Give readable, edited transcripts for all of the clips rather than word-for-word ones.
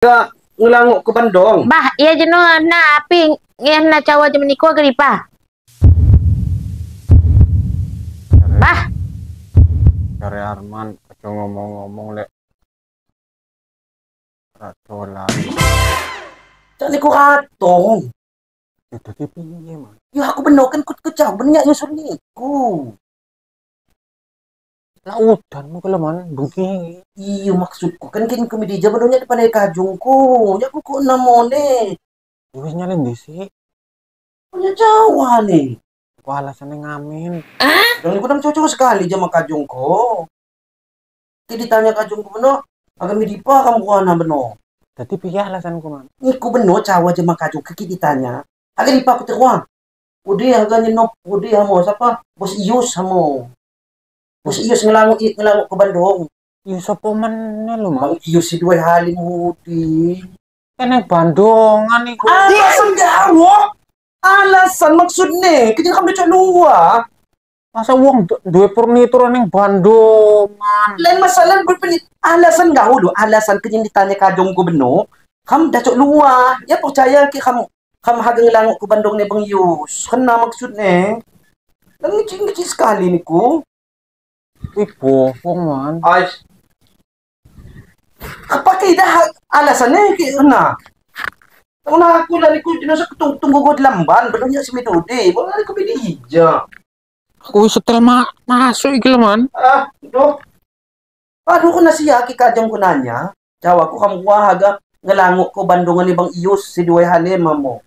Gak ngelanguk ke Bandung. Bah, iya jenuh na api na cawa jam niku geripa. Bah, Cari Arman, aja ngomong-ngomong lek ratolan. Cak niku katong. Itu piye, Man? Ya aku bener kan kecah banyak nyusul niku. Laudanmu kalau man bengi. Iya maksudku kan kini komedi aja benernya depan kajungku. Ya aku kok namone. Wis nyalin dhisik. Punya Jawa nih. Aku alasannya ngamen. Dan niku nang cocok sekali sama kajungku. Jadi ditanya kajungku bener, agak midipa kamu kuana bener. Dadi piye alasanku, Man? Niku bener cawa jema kajung kiki ditanya. Agak dipa aku teruang. Udah agak nyenop, udah mau siapa? Bos Ius sama. Bos Ius ngelanguk ke Bandung. Ya sapa meneh lho, Man? Bang Ius si dua halim hudi. Kene Bandungan iku. Alasan gawo. Alasan maksudnya, kita kamu cok luar. Masa wong duwe furnitur ning Bandungan. Lain masalah berpenit. Alasan gawo do, alasan kenyang ditanya kajongku beno. Kamu dah cok luar. Ya percaya ke kamu harga ngelanguk ke Bandung nih Bang Ius. Kena maksudnya. Dan ngecil-ngecil sekali niku. Ibu, wong Man. Ais. Pakai dah alasannya kena. Karena aku lah niku jenazah tunggu gue di lamban, belumnya si metode. Bang aku pilih hijau. Aku wis setel masuk iki lho, Man. Doh. Aduh kena siya ki kajang ko nanya. Jawa ko kamu wah agak ngelanguk ko Bandungan ni Bang Ius si duwe hale mamo.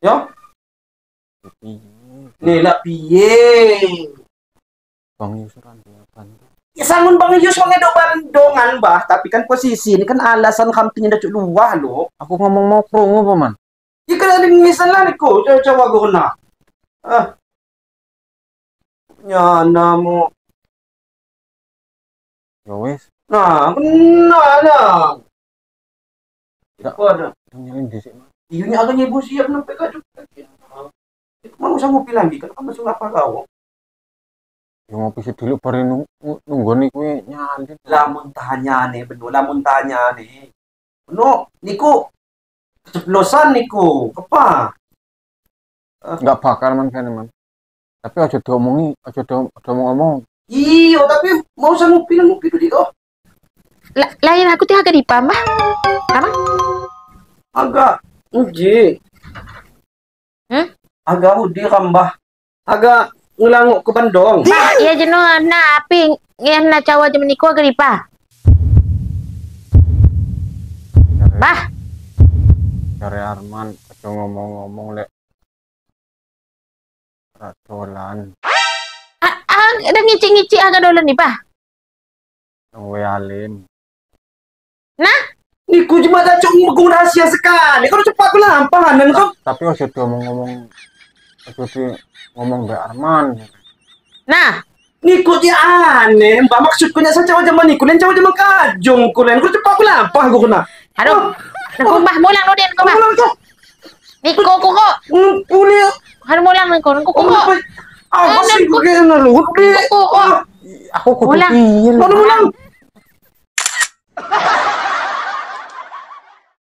Yo? Nila piye. Bang Yusuran Bandung. Ya sangun Bang Ius mengedok Bandungan bah, tapi kan posisi ini kan alasan kampungnya dah cuk luah lo. Aku ngomong mau krungu apa, Man? Ya kan ada ngisan lah niku, coba gue kena. Ya namo. Ya wis, Nah, kena lah. tidak Ada. nyalin dhisik, Man. Iyunya agak nyebu siap sampai kaju. Mau sanggup lagi kan kamu sudah apa kau? Ya ngopi sih dulu baru nunggoni kuwi nyalin. Lamun tanya nih, bener lamun tanya nih. No, niku keceplosan niku. Apa? Enggak bakal Man kene, Man. Tapi aja diomongi, aja ngomong. Iyo, tapi mau sanggup ngopi dulu kok. lain aku tuh agak dipa, Bah. Apa? Agak uji. Agak uji kambah. Agak ngelanguk ke Bandung. Bah, iya jenuh na api na cawa jam niku geripa. Bah, Cari Arman, aja ngomong-ngomong lek ratolan. ada ngici-ngici agak dolan nih, Bah. Nunggu alim. Nah, Niku cuma ada cok megung rahasia sekali. Kalau cepat kelampahan kok. Tapi aja ngomong-ngomong, aja ngomong Mbak Arman. nah, Niku dia aneh. Mbak maksudku nya saja zaman niku, lain cawa zaman kajung kulen. Kau cepat kelampah gue kena. aduh. Aku Bah mulang lo den ko, Bah. Pulang kok. Niko kuko. Pulang. Har mulang niko kuko. Apa sih gue kena lu? Kuko. Aku kudu Pulang. piye lho. Pulang.